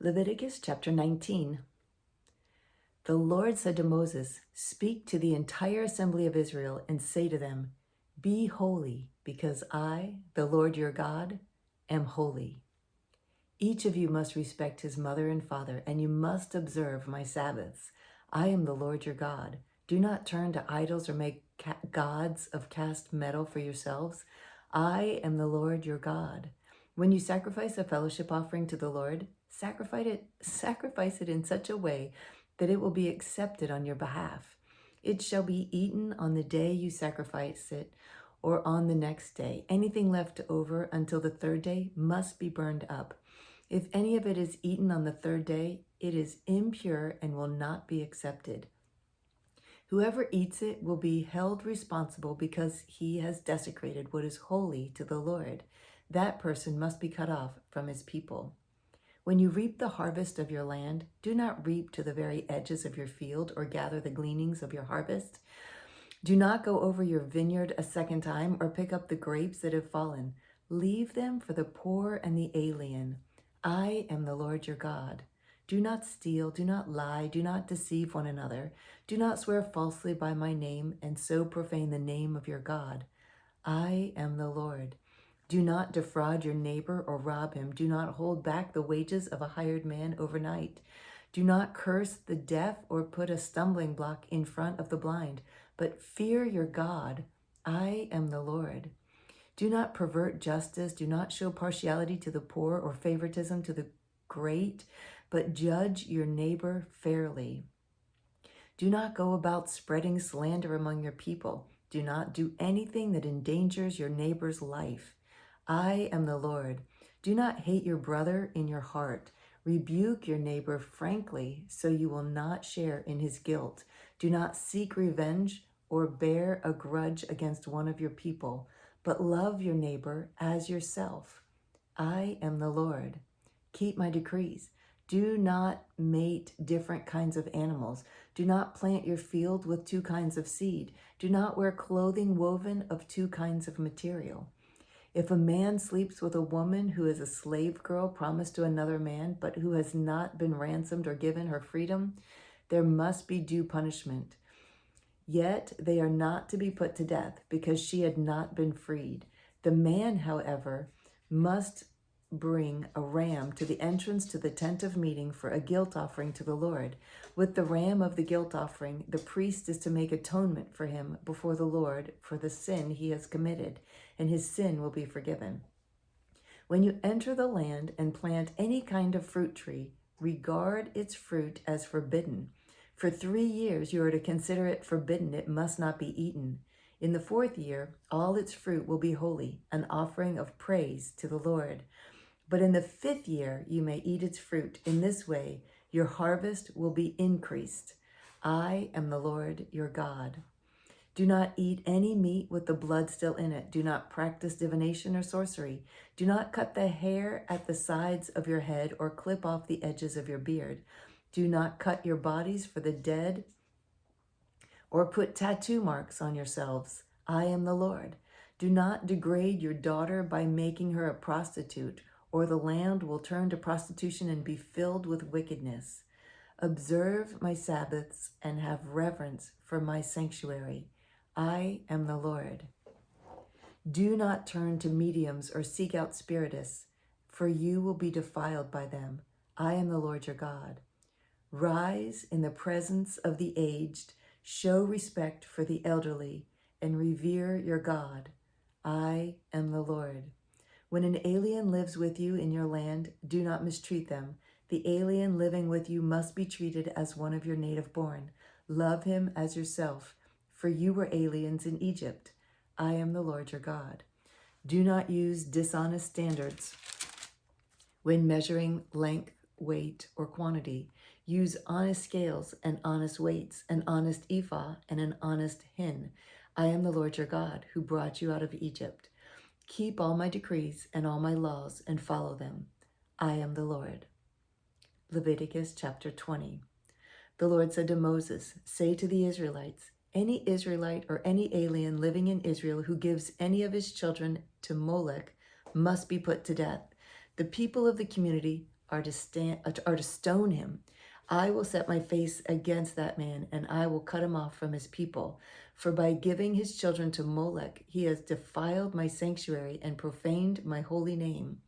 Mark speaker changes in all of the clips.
Speaker 1: Leviticus chapter 19. The Lord said to Moses, "Speak to the entire assembly of Israel and say to them, 'Be holy, because I, the Lord your God, am holy. Each of you must respect his mother and father, and you must observe my Sabbaths. I am the Lord your God. Do not turn to idols or make gods of cast metal for yourselves. I am the Lord your God. When you sacrifice a fellowship offering to the Lord, sacrifice it in such a way that it will be accepted on your behalf. It shall be eaten on the day you sacrifice it or on the next day. Anything left over until the third day must be burned up. If any of it is eaten on the third day, it is impure and will not be accepted. Whoever eats it will be held responsible because he has desecrated what is holy to the Lord. That person must be cut off from his people. When you reap the harvest of your land, do not reap to the very edges of your field or gather the gleanings of your harvest. Do not go over your vineyard a second time or pick up the grapes that have fallen. Leave them for the poor and the alien. I am the Lord your God. Do not steal, do not lie, do not deceive one another. Do not swear falsely by my name and so profane the name of your God. I am the Lord. Do not defraud your neighbor or rob him. Do not hold back the wages of a hired man overnight. Do not curse the deaf or put a stumbling block in front of the blind, but fear your God. I am the Lord. Do not pervert justice. Do not show partiality to the poor or favoritism to the great, but judge your neighbor fairly. Do not go about spreading slander among your people. Do not do anything that endangers your neighbor's life. I am the Lord. Do not hate your brother in your heart. Rebuke your neighbor frankly, so you will not share in his guilt. Do not seek revenge or bear a grudge against one of your people, but love your neighbor as yourself. I am the Lord. Keep my decrees. Do not mate different kinds of animals. Do not plant your field with two kinds of seed. Do not wear clothing woven of two kinds of material. If a man sleeps with a woman who is a slave girl promised to another man, but who has not been ransomed or given her freedom, there must be due punishment. Yet they are not to be put to death because she had not been freed. The man, however, must bring a ram to the entrance to the tent of meeting for a guilt offering to the Lord. With the ram of the guilt offering, the priest is to make atonement for him before the Lord for the sin he has committed, and his sin will be forgiven. When you enter the land and plant any kind of fruit tree, regard its fruit as forbidden. For 3 years you are to consider it forbidden. It must not be eaten. In the 4th year, all its fruit will be holy, an offering of praise to the Lord. But in the 5th year, you may eat its fruit. In this way, your harvest will be increased. I am the Lord your God. Do not eat any meat with the blood still in it. Do not practice divination or sorcery. Do not cut the hair at the sides of your head or clip off the edges of your beard. Do not cut your bodies for the dead or put tattoo marks on yourselves. I am the Lord. Do not degrade your daughter by making her a prostitute, or the land will turn to prostitution and be filled with wickedness. Observe my Sabbaths and have reverence for my sanctuary. I am the Lord. Do not turn to mediums or seek out spiritists, for you will be defiled by them. I am the Lord your God. Rise in the presence of the aged, show respect for the elderly, and revere your God. I am the Lord. When an alien lives with you in your land, do not mistreat them. The alien living with you must be treated as one of your native born. Love him as yourself, for you were aliens in Egypt. I am the Lord your God. Do not use dishonest standards when measuring length, weight, or quantity. Use honest scales and honest weights, an honest ephah and an honest hin. I am the Lord your God, who brought you out of Egypt. Keep all my decrees and all my laws and follow them. I am the Lord. Leviticus chapter 20. The Lord said to Moses, say to the Israelites, any Israelite or any alien living in Israel who gives any of his children to Molech must be put to death. The people of the community are to stone him. I will set my face against that man, and I will cut him off from his people. For by giving his children to Molech, he has defiled my sanctuary and profaned my holy name.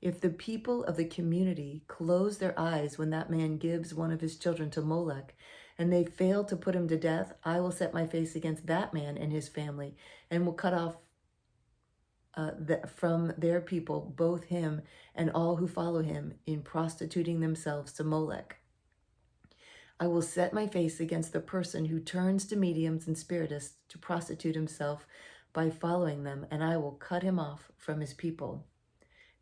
Speaker 1: If the people of the community close their eyes when that man gives one of his children to Molech, and they fail to put him to death, I will set my face against that man and his family, and will cut off from their people both him and all who follow him in prostituting themselves to Molech. I will set my face against the person who turns to mediums and spiritists to prostitute himself by following them, and I will cut him off from his people.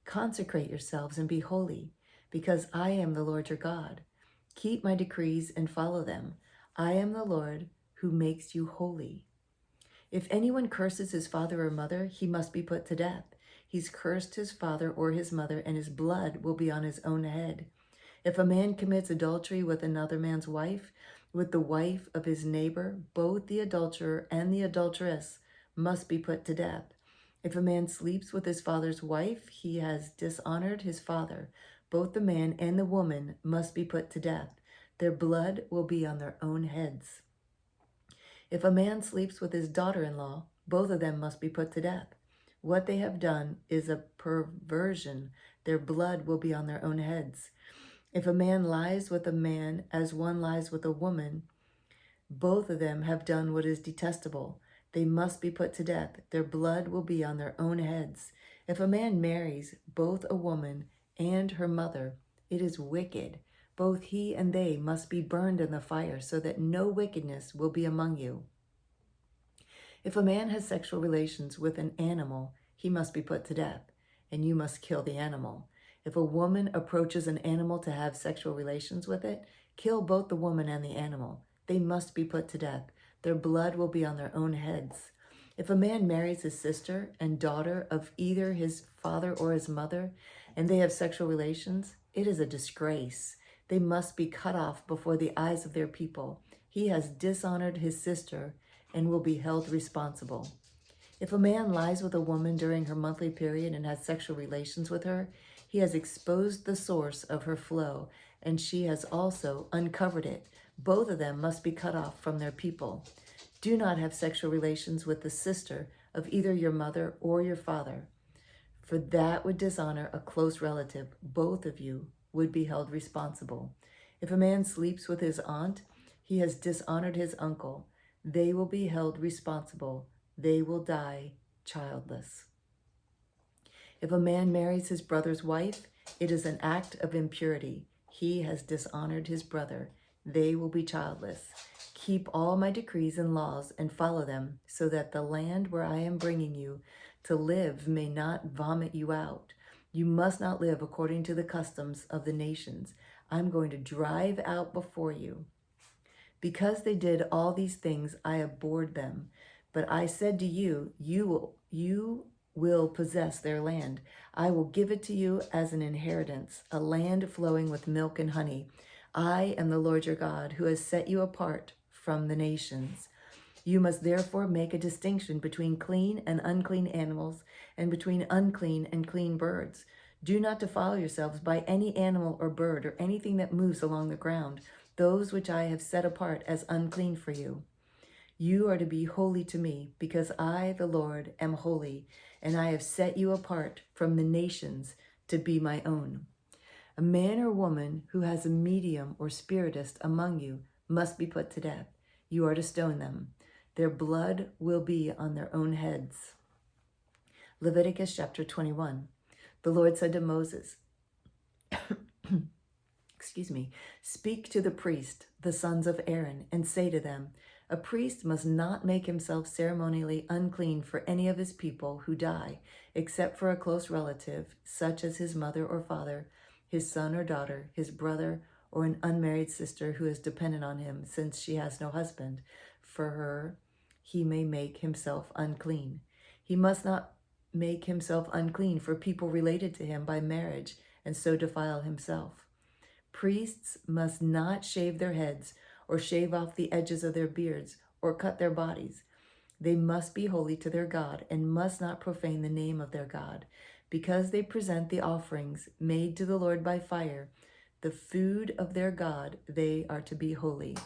Speaker 1: Consecrate yourselves and be holy, because I am the Lord your God. Keep my decrees and follow them. I am the Lord who makes you holy. If anyone curses his father or mother, he must be put to death. He's cursed his father or his mother, and his blood will be on his own head. If a man commits adultery with another man's wife, with the wife of his neighbor, both the adulterer and the adulteress must be put to death. If a man sleeps with his father's wife, he has dishonored his father. Both the man and the woman must be put to death. Their blood will be on their own heads. If a man sleeps with his daughter-in-law, both of them must be put to death. What they have done is a perversion. Their blood will be on their own heads. If a man lies with a man as one lies with a woman, both of them have done what is detestable. They must be put to death. Their blood will be on their own heads. If a man marries both a woman and her mother, it is wicked. Both he and they must be burned in the fire, so that no wickedness will be among you. If a man has sexual relations with an animal, he must be put to death, and you must kill the animal. If a woman approaches an animal to have sexual relations with it, kill both the woman and the animal. They must be put to death. Their blood will be on their own heads. If a man marries his sister and daughter of either his father or his mother, and they have sexual relations, it is a disgrace. They must be cut off before the eyes of their people. He has dishonored his sister and will be held responsible. If a man lies with a woman during her monthly period and has sexual relations with her, he has exposed the source of her flow, and she has also uncovered it. Both of them must be cut off from their people. Do not have sexual relations with the sister of either your mother or your father, for that would dishonor a close relative. Both of you would be held responsible. If a man sleeps with his aunt, he has dishonored his uncle. They will be held responsible. They will die childless. If a man marries his brother's wife, it is an act of impurity. He has dishonored his brother. They will be childless. Keep all my decrees and laws and follow them, so that the land where I am bringing you to live may not vomit you out. You must not live according to the customs of the nations I'm going to drive out before you. Because they did all these things, I abhorred them. But I said to you, you will possess their land. I will give it to you as an inheritance, a land flowing with milk and honey. I am the Lord your God, who has set you apart from the nations. You must therefore make a distinction between clean and unclean animals, and between unclean and clean birds. Do not defile yourselves by any animal or bird or anything that moves along the ground, those which I have set apart as unclean for you. You are to be holy to me, because I, the Lord, am holy, and I have set you apart from the nations to be my own. A man or woman who has a medium or spiritist among you must be put to death. You are to stone them. Their blood will be on their own heads. Leviticus chapter 21. The Lord said to Moses, speak to the priest, the sons of Aaron, and say to them, a priest must not make himself ceremonially unclean for any of his people who die, except for a close relative, such as his mother or father, his son or daughter, his brother, or an unmarried sister who is dependent on him, since she has no husband. For her, he may make himself unclean. He must not make himself unclean for people related to him by marriage, and so defile himself. Priests must not shave their heads, or shave off the edges of their beards, or cut their bodies. They must be holy to their God, and must not profane the name of their God, because they present the offerings made to the Lord by fire, the food of their God, they are to be holy.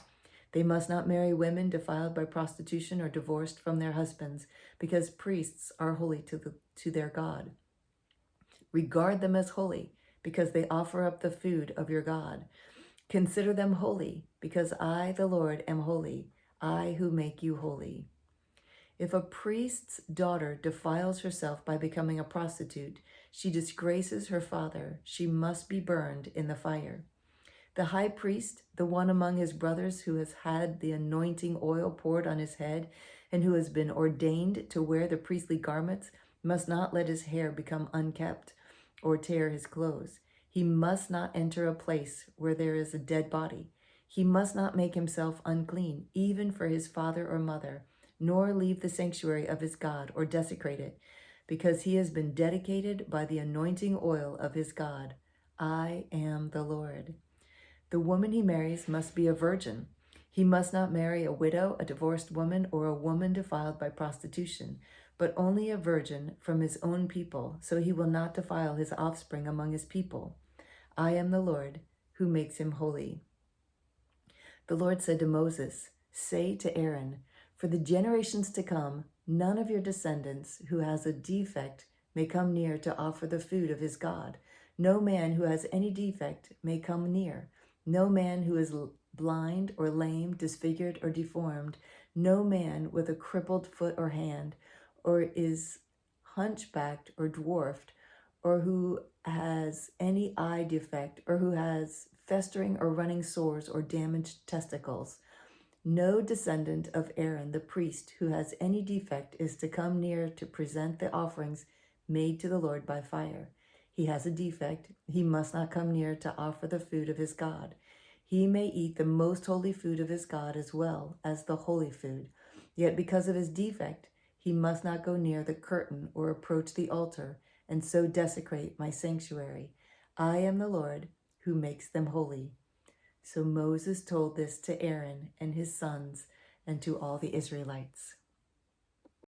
Speaker 1: They must not marry women defiled by prostitution or divorced from their husbands, because priests are holy to their God. Regard them as holy, because they offer up the food of your God. Consider them holy, because I, the Lord, am holy, I who make you holy. If a priest's daughter defiles herself by becoming a prostitute, she disgraces her father. She must be burned in the fire. The high priest, the one among his brothers who has had the anointing oil poured on his head and who has been ordained to wear the priestly garments, must not let his hair become unkempt or tear his clothes. He must not enter a place where there is a dead body. He must not make himself unclean, even for his father or mother, nor leave the sanctuary of his God or desecrate it, because he has been dedicated by the anointing oil of his God. I am the Lord. The woman he marries must be a virgin. He must not marry a widow, a divorced woman, or a woman defiled by prostitution, but only a virgin from his own people, so he will not defile his offspring among his people. I am the Lord who makes him holy. The Lord said to Moses, "Say to Aaron, for the generations to come, none of your descendants who has a defect may come near to offer the food of his God. No man who has any defect may come near. No man who is blind or lame, disfigured or deformed. No man with a crippled foot or hand, or is hunchbacked or dwarfed, or who has any eye defect, or who has festering or running sores or damaged testicles. No descendant of Aaron the priest who has any defect is to come near to present the offerings made to the Lord by fire. He has a defect, he must not come near to offer the food of his God. He may eat the most holy food of his God as well as the holy food. Yet because of his defect, he must not go near the curtain or approach the altar and so desecrate my sanctuary. I am the Lord who makes them holy." So Moses told this to Aaron and his sons and to all the Israelites.